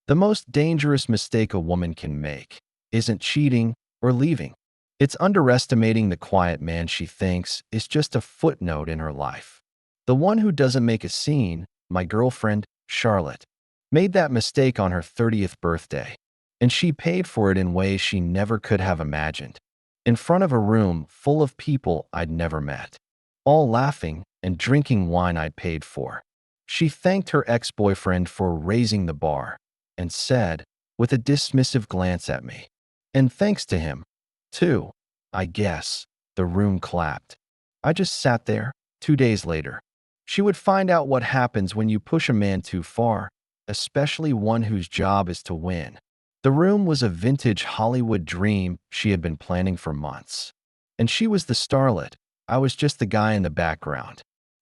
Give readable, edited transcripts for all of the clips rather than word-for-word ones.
The most dangerous mistake a woman can make isn't cheating or leaving. It's underestimating the quiet man she thinks is just a footnote in her life. The one who doesn't make a scene, my girlfriend, Charlotte, made that mistake on her 30th birthday, and she paid for it in ways she never could have imagined. In front of a room full of people I'd never met, all laughing and drinking wine I'd paid for. She thanked her ex-boyfriend for raising the bar and said, with a dismissive glance at me, "And thanks to him, too, I guess." The room clapped. I just sat there. 2 days later, she would find out what happens when you push a man too far, especially one whose job is to win. The room was a vintage Hollywood dream she had been planning for months. And she was the starlet. I was just the guy in the background,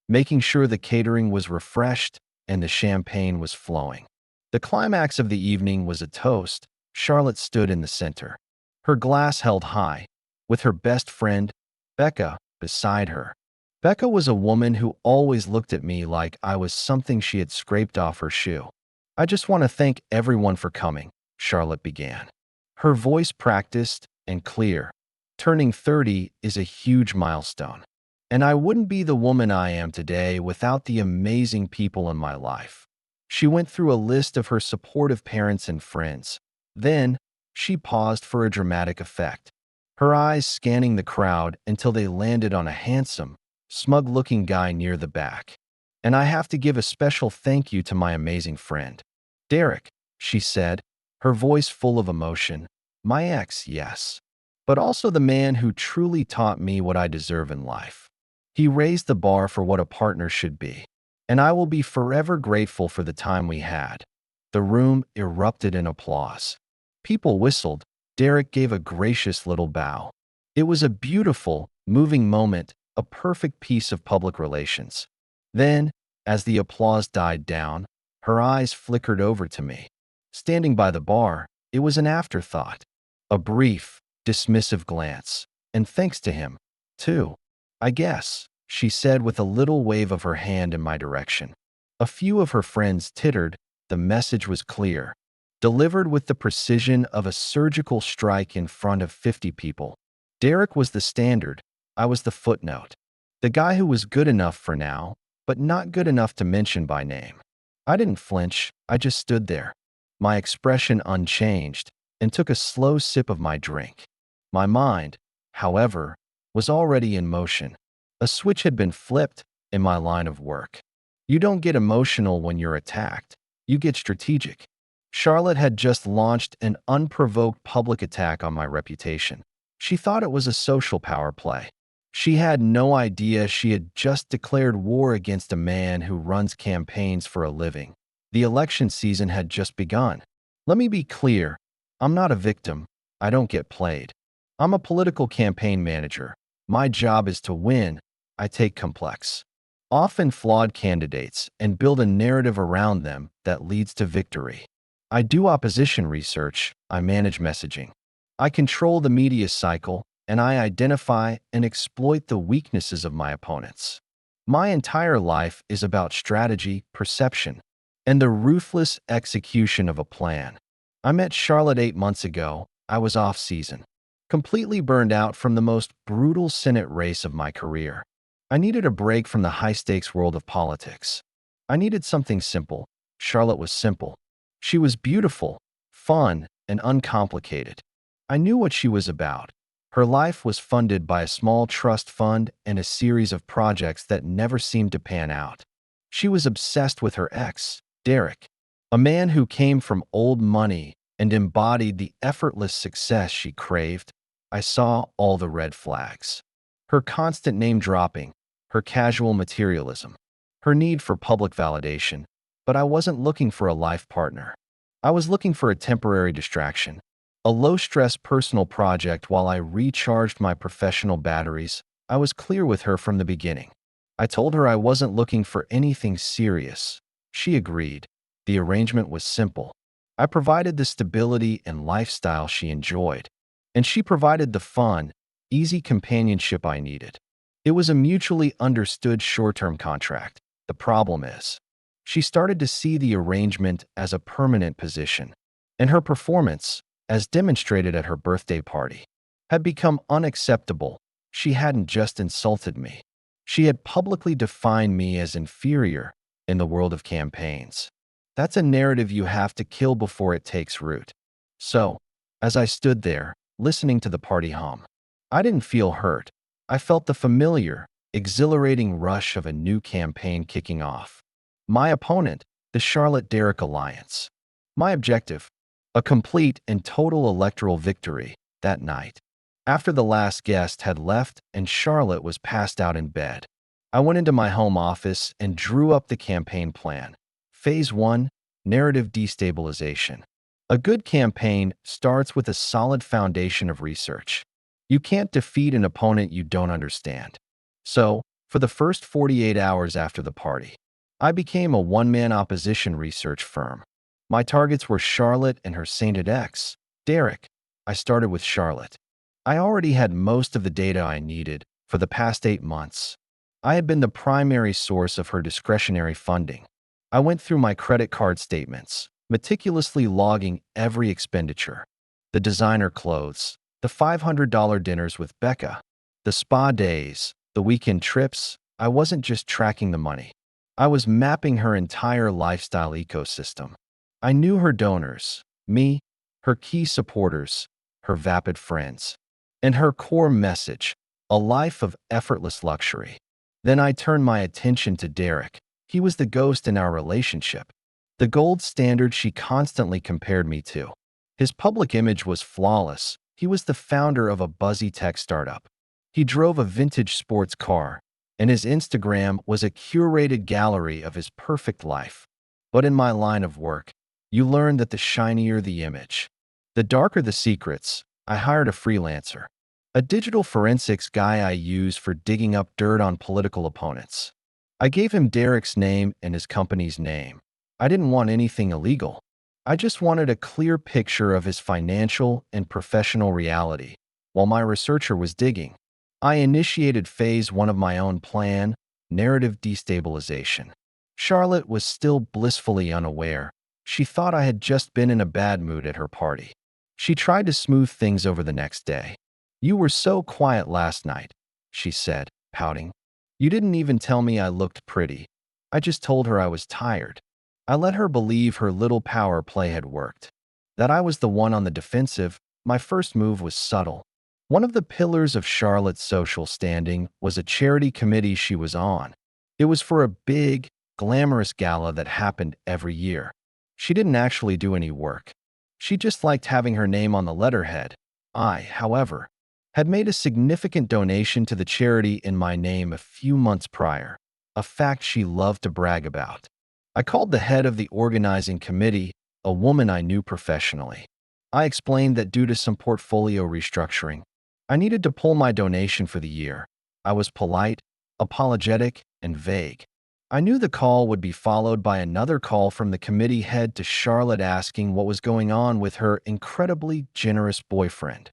making sure the catering was refreshed and the champagne was flowing. The climax of the evening was a toast. Charlotte stood in the center, her glass held high, with her best friend, Becca, beside her. Becca was a woman who always looked at me like I was something she had scraped off her shoe. "I just want to thank everyone for coming," Charlotte began, her voice practiced and clear. "Turning 30 is a huge milestone, and I wouldn't be the woman I am today without the amazing people in my life." She went through a list of her supportive parents and friends. Then, she paused for a dramatic effect, her eyes scanning the crowd until they landed on a handsome, smug-looking guy near the back. "And I have to give a special thank you to my amazing friend, Derek," she said, her voice full of emotion. "My ex, yes, but also the man who truly taught me what I deserve in life. He raised the bar for what a partner should be, and I will be forever grateful for the time we had." The room erupted in applause. People whistled. Derek gave a gracious little bow. It was a beautiful, moving moment, a perfect piece of public relations. Then, as the applause died down, her eyes flickered over to me. Standing by the bar, it was an afterthought. A brief, dismissive glance. "And thanks to him, too, I guess," she said with a little wave of her hand in my direction. A few of her friends tittered. The message was clear, delivered with the precision of a surgical strike in front of 50 people. Derek was the standard. I was the footnote. The guy who was good enough for now, but not good enough to mention by name. I didn't flinch. I just stood there, my expression unchanged, and took a slow sip of my drink. My mind, however, was already in motion. A switch had been flipped in my line of work. You don't get emotional when you're attacked. You get strategic. Charlotte had just launched an unprovoked public attack on my reputation. She thought it was a social power play. She had no idea she had just declared war against a man who runs campaigns for a living. The election season had just begun. Let me be clear, I'm not a victim. I don't get played. I'm a political campaign manager. My job is to win. I take complex, often flawed candidates and build a narrative around them that leads to victory. I do opposition research. I manage messaging. I control the media cycle, and I identify and exploit the weaknesses of my opponents. My entire life is about strategy, perception, and the ruthless execution of a plan. I met Charlotte 8 months ago. I was off-season, completely burned out from the most brutal Senate race of my career. I needed a break from the high-stakes world of politics. I needed something simple. Charlotte was simple. She was beautiful, fun, and uncomplicated. I knew what she was about. Her life was funded by a small trust fund and a series of projects that never seemed to pan out. She was obsessed with her ex, Derek, a man who came from old money and embodied the effortless success she craved. I saw all the red flags. Her constant name-dropping, her casual materialism, her need for public validation. But I wasn't looking for a life partner. I was looking for a temporary distraction, a low-stress personal project while I recharged my professional batteries. I was clear with her from the beginning. I told her I wasn't looking for anything serious. She agreed. The arrangement was simple. I provided the stability and lifestyle she enjoyed, and she provided the fun, easy companionship I needed. It was a mutually understood short-term contract. The problem is, She started to see the arrangement as a permanent position, and her performance, as demonstrated at her birthday party, had become unacceptable. She hadn't just insulted me. She had publicly defined me as inferior in the world of campaigns. That's a narrative you have to kill before it takes root. So, as I stood there, listening to the party hum, I didn't feel hurt. I felt the familiar, exhilarating rush of a new campaign kicking off. My opponent, the Charlotte-Derrick alliance. My objective, a complete and total electoral victory that night. After the last guest had left and Charlotte was passed out in bed, I went into my home office and drew up the campaign plan. Phase 1, Narrative Destabilization. A good campaign starts with a solid foundation of research. You can't defeat an opponent you don't understand. So, for the first 48 hours after the party, I became a one-man opposition research firm. My targets were Charlotte and her sainted ex, Derrick. I started with Charlotte. I already had most of the data I needed for the past 8 months. I had been the primary source of her discretionary funding. I went through my credit card statements, meticulously logging every expenditure. The designer clothes, the $500 dinners with Becca, the spa days, the weekend trips. I wasn't just tracking the money. I was mapping her entire lifestyle ecosystem. I knew her donors, me, her key supporters, her vapid friends, and her core message, a life of effortless luxury. Then I turned my attention to Derrick. He was the ghost in our relationship, the gold standard she constantly compared me to. His public image was flawless. He was the founder of a buzzy tech startup. He drove a vintage sports car, and his Instagram was a curated gallery of his perfect life. But in my line of work, you learn that the shinier the image, the darker the secrets. I hired a freelancer, a digital forensics guy I use for digging up dirt on political opponents. I gave him Derrick's name and his company's name. I didn't want anything illegal. I just wanted a clear picture of his financial and professional reality. While my researcher was digging, I initiated phase 1 of my own plan, narrative destabilization. Charlotte was still blissfully unaware. She thought I had just been in a bad mood at her party. She tried to smooth things over the next day. "You were so quiet last night," she said, pouting. "You didn't even tell me I looked pretty." I just told her I was tired. I let her believe her little power play had worked, that I was the one on the defensive. My first move was subtle. One of the pillars of Charlotte's social standing was a charity committee she was on. It was for a big, glamorous gala that happened every year. She didn't actually do any work. She just liked having her name on the letterhead. I, however, had made a significant donation to the charity in my name a few months prior, a fact she loved to brag about. I called the head of the organizing committee, a woman I knew professionally. I explained that due to some portfolio restructuring, I needed to pull my donation for the year. I was polite, apologetic, and vague. I knew the call would be followed by another call from the committee head to Charlotte asking what was going on with her incredibly generous boyfriend.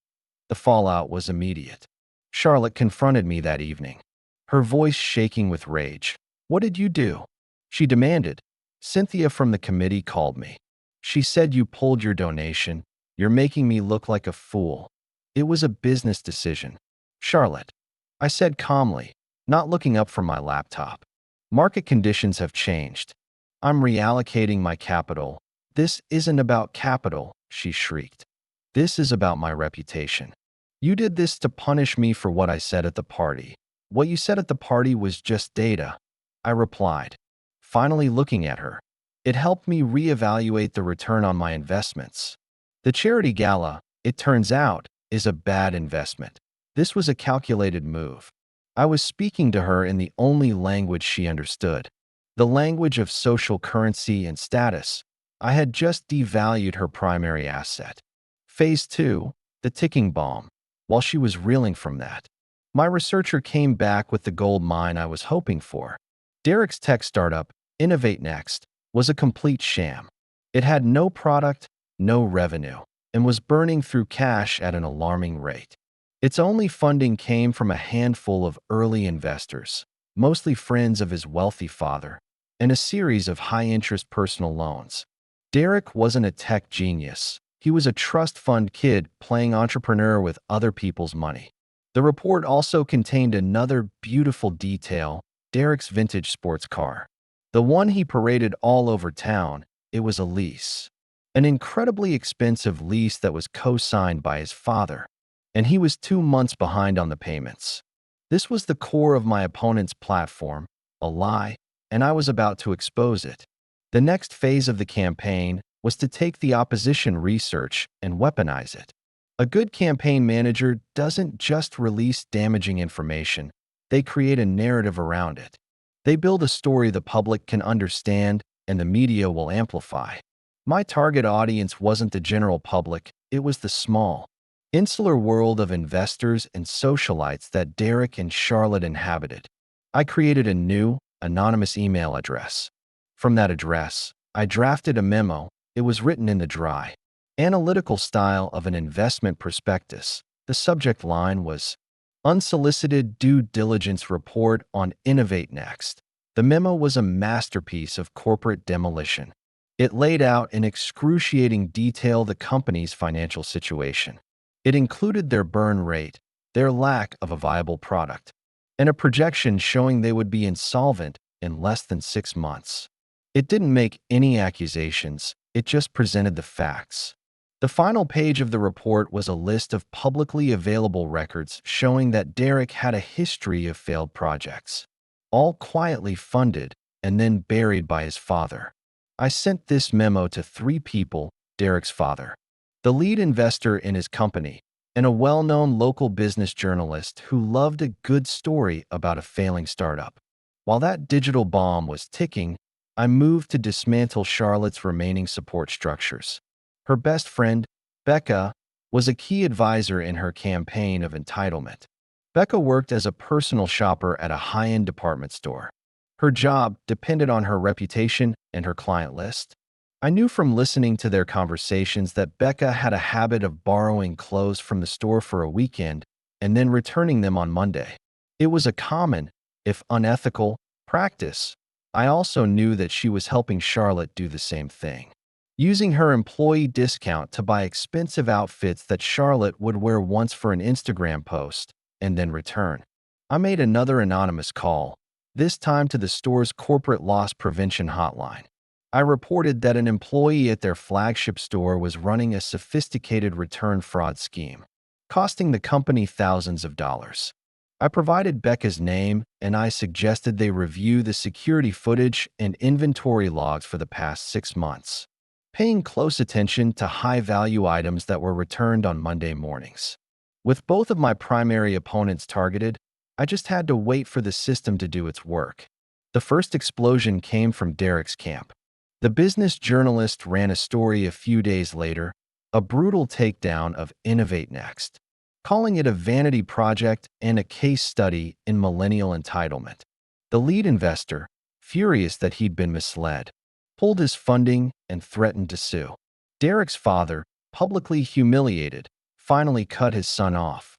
The fallout was immediate. Charlotte confronted me that evening, her voice shaking with rage. "What did you do?" she demanded. "Cynthia from the committee called me. She said you pulled your donation. You're making me look like a fool." "It was a business decision, Charlotte," I said calmly, not looking up from my laptop. "Market conditions have changed. I'm reallocating my capital." "This isn't about capital," she shrieked. "This is about my reputation. You did this to punish me for what I said at the party." "What you said at the party was just data," I replied, finally looking at her. It helped me reevaluate the return on my investments. The charity gala, it turns out, is a bad investment. This was a calculated move. I was speaking to her in the only language she understood, the language of social currency and status. I had just devalued her primary asset. Phase 2, the ticking bomb. While she was reeling from that, my researcher came back with the gold mine I was hoping for. Derrick's tech startup, Innovate Next, was a complete sham. It had no product, no revenue, and was burning through cash at an alarming rate. Its only funding came from a handful of early investors, mostly friends of his wealthy father. and a series of high-interest personal loans. Derek wasn't a tech genius. He was a trust fund kid playing entrepreneur with other people's money. The report also contained another beautiful detail: Derek's vintage sports car. The one he paraded all over town. It was a lease. An incredibly expensive lease that was co-signed by his father, and he was 2 months behind on the payments. This was the core of my opponent's platform, a lie, and I was about to expose it. The next phase of the campaign was to take the opposition research and weaponize it. A good campaign manager doesn't just release damaging information, they create a narrative around it. They build a story the public can understand and the media will amplify. My target audience wasn't the general public, it was the small, insular world of investors and socialites that Derek and Charlotte inhabited. I created a new, anonymous email address. From that address, I drafted a memo. It was written in the dry, analytical style of an investment prospectus. The subject line was Unsolicited Due Diligence Report on Innovate Next. The memo was a masterpiece of corporate demolition. It laid out in excruciating detail the company's financial situation. It included their burn rate, their lack of a viable product, and a projection showing they would be insolvent in less than 6 months. It didn't make any accusations, it just presented the facts. The final page of the report was a list of publicly available records showing that Derek had a history of failed projects, all quietly funded and then buried by his father. I sent this memo to 3 people: Derek's father, the lead investor in his company, and a well-known local business journalist who loved a good story about a failing startup. While that digital bomb was ticking, I moved to dismantle Charlotte's remaining support structures. Her best friend, Becca, was a key advisor in her campaign of entitlement. Becca worked as a personal shopper at a high-end department store. Her job depended on her reputation and her client list. I knew from listening to their conversations that Becca had a habit of borrowing clothes from the store for a weekend and then returning them on Monday. It was a common, if unethical, practice. I also knew that she was helping Charlotte do the same thing, using her employee discount to buy expensive outfits that Charlotte would wear once for an Instagram post and then return. I made another anonymous call, this time to the store's corporate loss prevention hotline. I reported that an employee at their flagship store was running a sophisticated return fraud scheme, costing the company thousands of dollars. I provided Becca's name, and I suggested they review the security footage and inventory logs for the past 6 months, paying close attention to high-value items that were returned on Monday mornings. With both of my primary opponents targeted, I just had to wait for the system to do its work. The first explosion came from Derek's camp. The business journalist ran a story a few days later, a brutal takedown of Innovate Next, calling it a vanity project and a case study in millennial entitlement. The lead investor, furious that he'd been misled, pulled his funding and threatened to sue. Derek's father, publicly humiliated, finally cut his son off.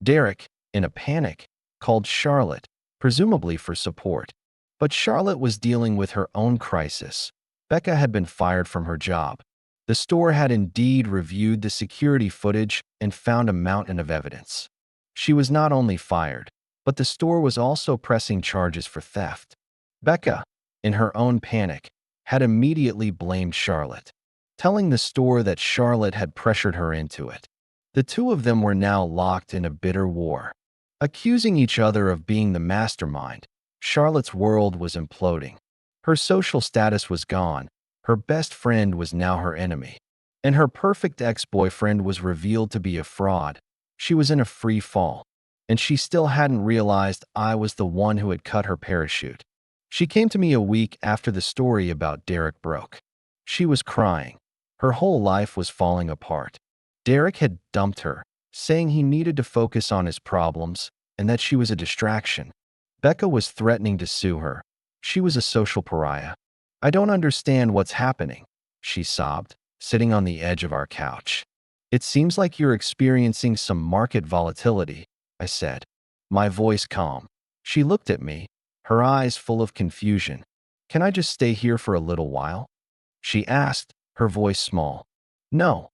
Derek, in a panic, called Charlotte, presumably for support. But Charlotte was dealing with her own crisis. Becca had been fired from her job. The store had indeed reviewed the security footage and found a mountain of evidence. She was not only fired, but the store was also pressing charges for theft. Becca, in her own panic, had immediately blamed Charlotte, telling the store that Charlotte had pressured her into it. The two of them were now locked in a bitter war, accusing each other of being the mastermind. Charlotte's world was imploding. Her social status was gone. Her best friend was now her enemy. And her perfect ex-boyfriend was revealed to be a fraud. She was in a free fall, and she still hadn't realized I was the one who had cut her parachute. She came to me a week after the story about Derek broke. She was crying. Her whole life was falling apart. Derek had dumped her, saying he needed to focus on his problems and that she was a distraction. Becca was threatening to sue her. She was a social pariah. "I don't understand what's happening," she sobbed, sitting on the edge of our couch. "It seems like you're experiencing some market volatility," I said, my voice calm. She looked at me, her eyes full of confusion. Can I just stay here for a little while? She asked, her voice small. No,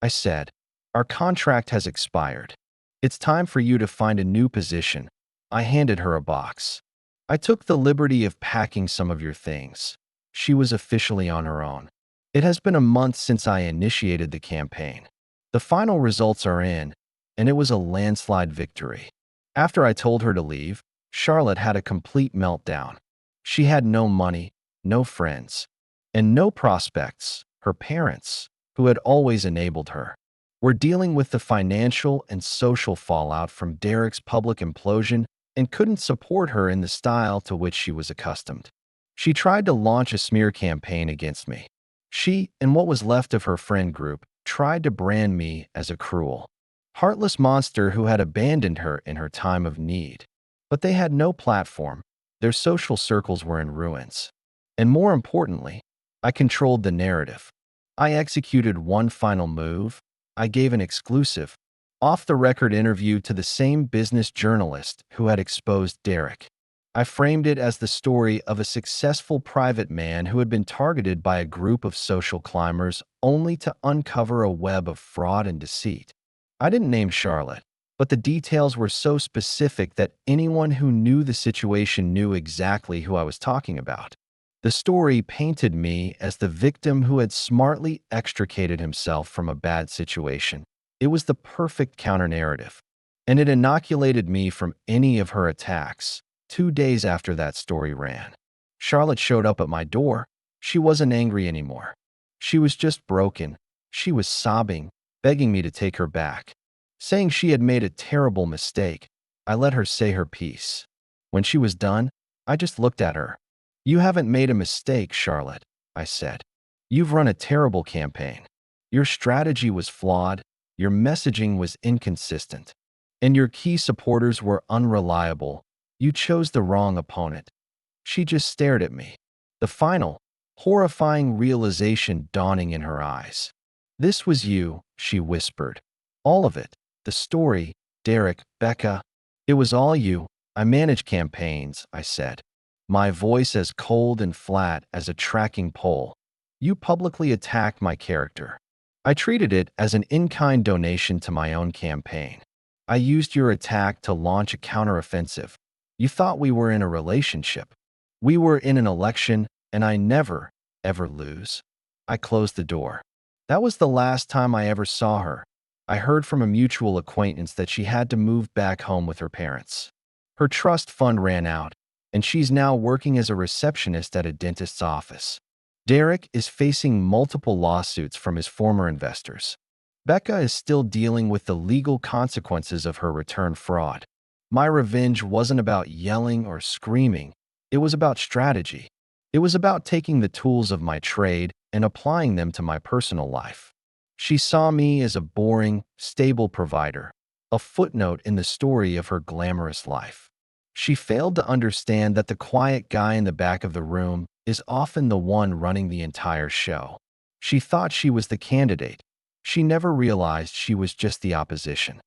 I said. Our contract has expired. It's time for you to find a new position. I handed her a box. I took the liberty of packing some of your things. She was officially on her own. It has been a month since I initiated the campaign. The final results are in, and it was a landslide victory. After I told her to leave, Charlotte had a complete meltdown. She had no money, no friends, and no prospects. Her parents, who had always enabled her, were dealing with the financial and social fallout from Derek's public implosion and couldn't support her in the style to which she was accustomed. She tried to launch a smear campaign against me. She, and what was left of her friend group, tried to brand me as a cruel, heartless monster who had abandoned her in her time of need. But they had no platform. Their social circles were in ruins. And more importantly, I controlled the narrative. I executed one final move. I gave an exclusive, off-the-record interview to the same business journalist who had exposed Derek. I framed it as the story of a successful private man who had been targeted by a group of social climbers only to uncover a web of fraud and deceit. I didn't name Charlotte, but the details were so specific that anyone who knew the situation knew exactly who I was talking about. The story painted me as the victim who had smartly extricated himself from a bad situation. It was the perfect counter-narrative, and it inoculated me from any of her attacks. 2 days after that story ran, Charlotte showed up at my door. She wasn't angry anymore. She was just broken. She was sobbing, begging me to take her back, saying she had made a terrible mistake. I let her say her piece. When she was done, I just looked at her. You haven't made a mistake, Charlotte, I said. You've run a terrible campaign. Your strategy was flawed, your messaging was inconsistent, and your key supporters were unreliable. You chose the wrong opponent. She just stared at me, the final, horrifying realization dawning in her eyes. This was you, she whispered. All of it. The story, Derek, Becca. It was all you. I manage campaigns, I said, my voice as cold and flat as a tracking pole. You publicly attacked my character. I treated it as an in-kind donation to my own campaign. I used your attack to launch a counteroffensive. You thought we were in a relationship. We were in an election, and I never, ever lose. I closed the door. That was the last time I ever saw her. I heard from a mutual acquaintance that she had to move back home with her parents. Her trust fund ran out, and she's now working as a receptionist at a dentist's office. Derek is facing multiple lawsuits from his former investors. Becca is still dealing with the legal consequences of her return fraud. My revenge wasn't about yelling or screaming. It was about strategy. It was about taking the tools of my trade and applying them to my personal life. She saw me as a boring, stable provider, a footnote in the story of her glamorous life. She failed to understand that the quiet guy in the back of the room is often the one running the entire show. She thought she was the candidate. She never realized she was just the opposition.